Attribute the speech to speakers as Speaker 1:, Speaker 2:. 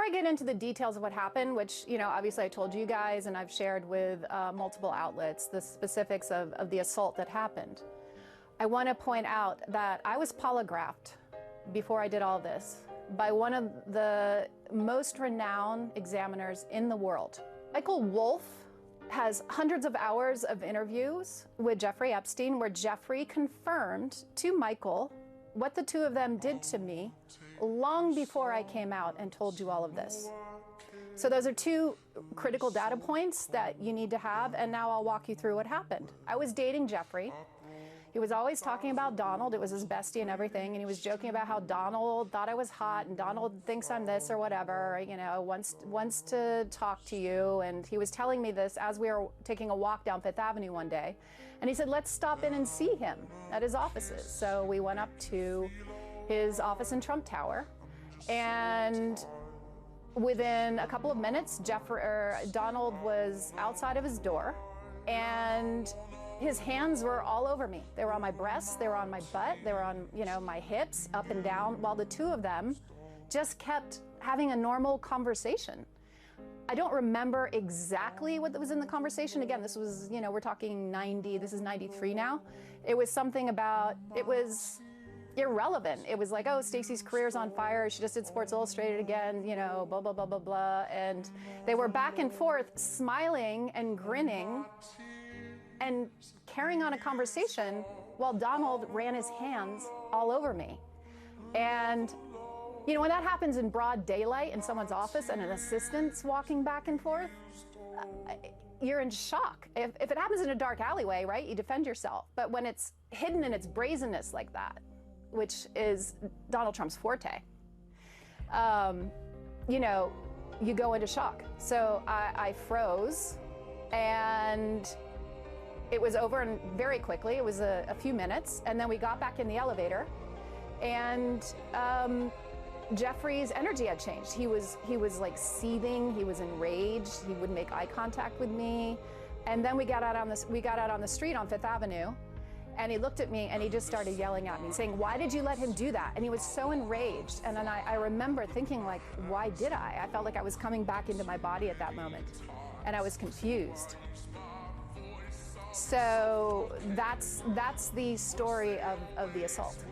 Speaker 1: I get into the details of what happened, which, obviously I told you guys and I've shared with multiple outlets, the specifics of the assault that happened, I want to point out that I was polygraphed before I did all this by one of the most renowned examiners in the world. Michael Wolff has hundreds of hours of interviews with Jeffrey Epstein where Jeffrey confirmed to Michael what the two of them did to me long before I came out and told you all of this. So those are two critical data points that you need to have, and now I'll walk you through what happened. I was dating Jeffrey. He was always talking about Donald. It was his bestie and everything, and he was joking about how Donald thought I was hot and Donald thinks I'm this or whatever, wants to talk to you. And he was telling me this as we were taking a walk down Fifth Avenue one day. And he said, let's stop in and see him at his offices. So we went up to his office in Trump Tower, and within a couple of minutes, Donald was outside of his door, and his hands were all over me. They were on my breasts, they were on my butt, they were on, my hips, up and down, while the two of them just kept having a normal conversation. I don't remember exactly what was in the conversation. Again, this was, we're talking 90, this is 93 now. It was something about, it was irrelevant. It was like, oh, Stacey's career's on fire. She just did Sports Illustrated again, blah, blah, blah, blah, blah. And they were back and forth, smiling and grinning and carrying on a conversation while Donald ran his hands all over me. And, when that happens in broad daylight in someone's office and an assistant's walking back and forth, you're in shock. If it happens in a dark alleyway, right, you defend yourself. But when it's hidden in its brazenness like that, which is Donald Trump's forte, you go into shock. So I froze, and it was over and very quickly. It was a few minutes, and then we got back in the elevator, and Jeffrey's energy had changed. He was like seething. He was enraged. He wouldn't make eye contact with me. And then we got out on the street on Fifth Avenue, and he looked at me and he just started yelling at me, saying, "Why did you let him do that?" And he was so enraged. And then I remember thinking, like, why did I? I felt like I was coming back into my body at that moment, and I was confused. So that's the story of the assault.